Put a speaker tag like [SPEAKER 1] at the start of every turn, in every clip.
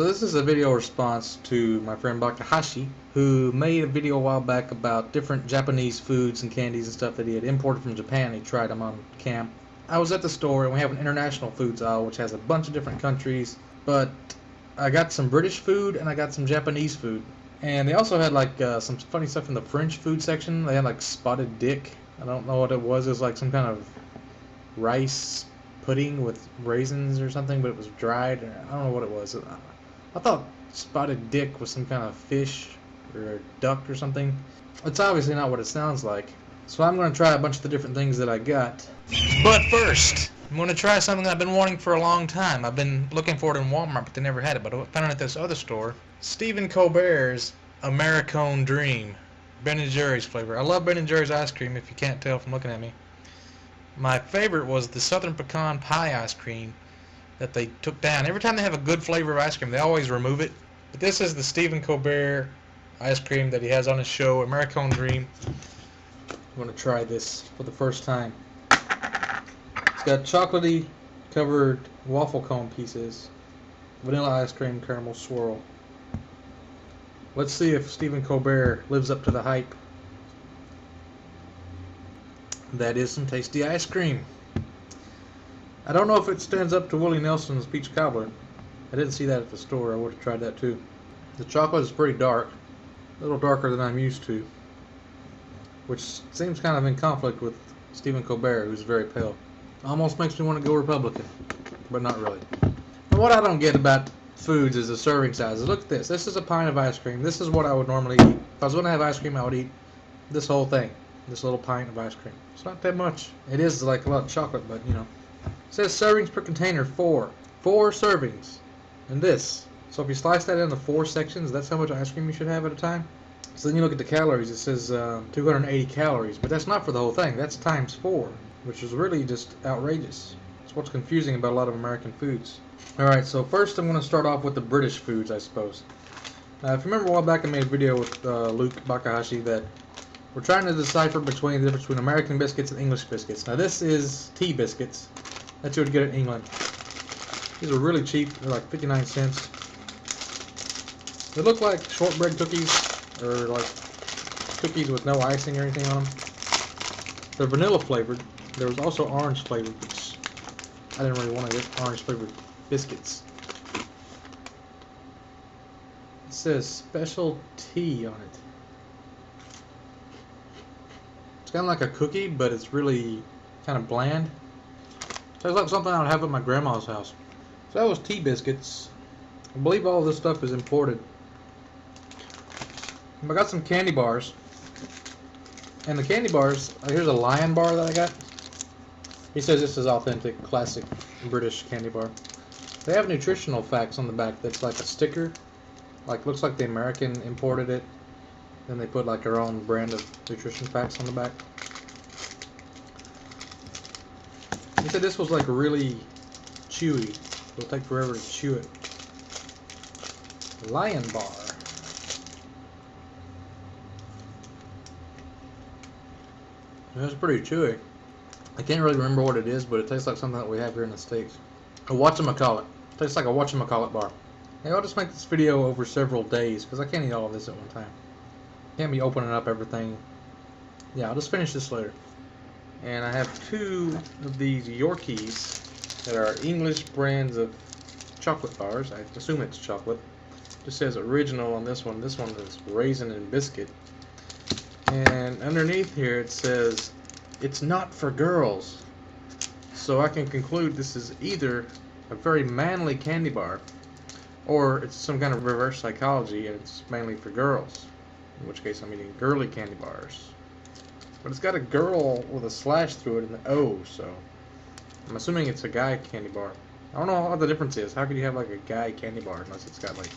[SPEAKER 1] So this is a video response to my friend Bakahashi, who made a video a while back about different Japanese foods and candies and stuff that he had imported from Japan. He tried them on camp. I was at the store and we have an international foods aisle which has a bunch of different countries, but I got some British food and I got some Japanese food. And they also had like some funny stuff in the French food section. They had like spotted dick. I don't know what it was. It was like some kind of rice pudding with raisins or something, but it was dried. I don't know what it was. I thought spotted dick was some kind of fish or a duck or something. It's obviously not what it sounds like. So I'm going to try a bunch of the different things that I got. But first, I'm going to try something I've been wanting for a long time. I've been looking for it in Walmart, but they never had it. But I found it at this other store. Stephen Colbert's Americone Dream. Ben & Jerry's flavor. I love Ben & Jerry's ice cream, if you can't tell from looking at me. My favorite was the Southern Pecan Pie ice cream that they took down. Every time they have a good flavor of ice cream, they always remove it. But this is the Stephen Colbert ice cream that he has on his show, Americone Dream. I'm going to try this for the first time. It's got chocolatey covered waffle cone pieces, vanilla ice cream, caramel swirl. Let's see if Stephen Colbert lives up to the hype. That is some tasty ice cream. I don't know if it stands up to Willie Nelson's peach cobbler. I didn't see that at the store. I would have tried that too. The chocolate is pretty dark, a little darker than I'm used to, which seems kind of in conflict with Stephen Colbert, who's very pale. Almost makes me want to go Republican, but not really. And what I don't get about foods is the serving sizes. Look at this. This is a pint of ice cream. This is what I would normally eat. If I was going to have ice cream, I would eat this whole thing. This little pint of ice cream. It's not that much. It is like a lot of chocolate, but you know. It says servings per container, 4. 4 servings. And this. So if you slice that into 4 sections, that's how much ice cream you should have at a time. So then you look at the calories. It says 280 calories. But that's not for the whole thing. That's times 4. Which is really just outrageous. It's what's confusing about a lot of American foods. Alright, so first I'm going to start off with the British foods, I suppose. Now, if you remember a while back I made a video with Luke Bakahashi that we're trying to decipher between the difference between American biscuits and English biscuits. Now this is tea biscuits that you would get in England. These are really cheap. They're like 59 cents. They look like shortbread cookies or like cookies with no icing or anything on them. They're vanilla flavored. There was also orange flavored, which I didn't really want to get orange flavored biscuits. It says special tea on it. It's kind of like a cookie, but it's really kind of bland. Tastes like something I would have at my grandma's house. So that was tea biscuits. I believe all of this stuff is imported. I got some candy bars. And the candy bars, here's a Lion bar that I got. He says this is authentic, classic British candy bar. They have nutritional facts on the back that's like a sticker. Like, looks like the American imported it. Then they put like their own brand of nutrition facts on the back. He said this was like really chewy. It'll take forever to chew it. Lion bar. It's pretty chewy. I can't really remember what it is, but it tastes like something that we have here in the States. A whatchamacallit. Tastes like a whatchamacallit bar. Hey, I'll just make this video over several days because I can't eat all of this at one time. Can't be opening up everything. Yeah, I'll just finish this later. And I have 2 of these Yorkies that are English brands of chocolate bars. I assume it's chocolate. It just says original on this one. This one is raisin and biscuit. And underneath here it says it's not for girls. So I can conclude this is either a very manly candy bar or it's some kind of reverse psychology and it's mainly for girls. In which case I'm eating girly candy bars. But it's got a girl with a slash through it in the O, so I'm assuming it's a guy candy bar. I don't know what the difference is. How could you have like a guy candy bar unless it's got like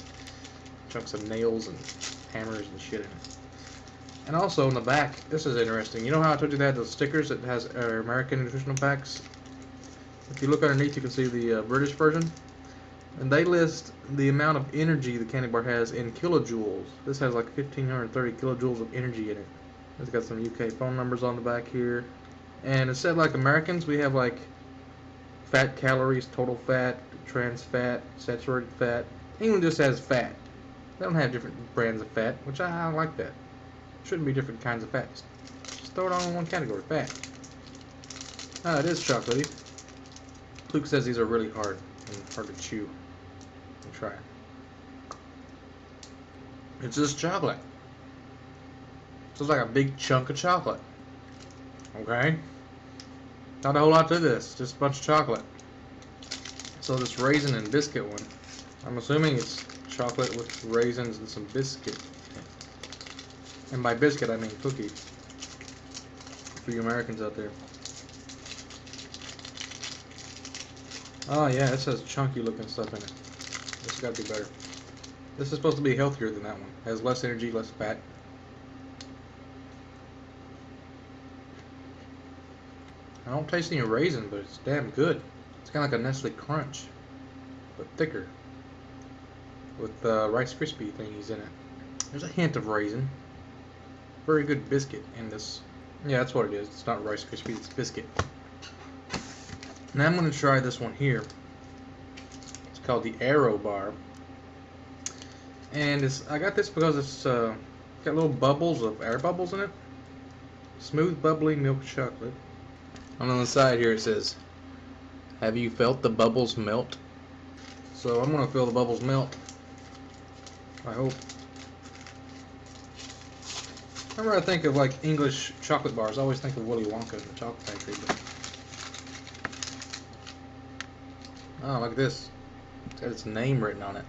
[SPEAKER 1] chunks of nails and hammers and shit in it? And also in the back, this is interesting. You know how I told you they had those stickers that has American nutritional facts? If you look underneath, you can see the British version. And they list the amount of energy the candy bar has in kilojoules. This has like 1,530 kilojoules of energy in it. It's got some UK phone numbers on the back here. And it said like Americans, we have like fat calories, total fat, trans fat, saturated fat, England just has fat. They don't have different brands of fat, which I like that. Shouldn't be different kinds of fat. Just throw it all in one category, fat. Ah, it is chocolatey. Luke says these are really hard and hard to chew. Let me try it. It's just chocolate. So it's like a big chunk of chocolate. Okay? Not a whole lot to this, just a bunch of chocolate. So this raisin and biscuit one, I'm assuming it's chocolate with raisins and some biscuit. And by biscuit I mean cookie. For you Americans out there. Oh yeah, it says chunky looking stuff in it. This has got to be better. This is supposed to be healthier than that one. It has less energy, less fat. I don't taste any raisin, but it's damn good. It's kind of like a Nestle Crunch, but thicker. With Rice Krispie thingies in it. There's a hint of raisin. Very good biscuit in this. Yeah, that's what it is. It's not Rice Krispie, it's biscuit. Now I'm going to try this one here. It's called the Aero bar. And I got this because it's got little bubbles of air bubbles in it. Smooth, bubbly milk chocolate. And on the side here it says, "Have you felt the bubbles melt?" So I'm going to feel the bubbles melt. I hope. Whenever I think of like English chocolate bars, I always think of Willy Wonka and the Chocolate Factory. But... oh, look at this. It's got its name written on it.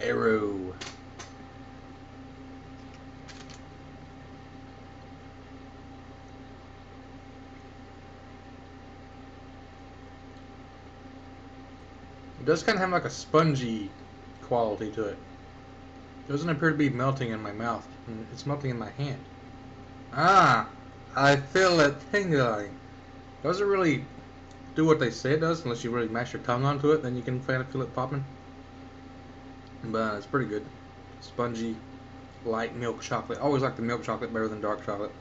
[SPEAKER 1] Aero. It does kind of have like a spongy quality to it. It doesn't appear to be melting in my mouth. It's melting in my hand. Ah! I feel it tingling. Doesn't really do what they say it does unless you really mash your tongue onto it. Then you can kind of feel it popping. But it's pretty good. Spongy, light milk chocolate. I always like the milk chocolate better than dark chocolate.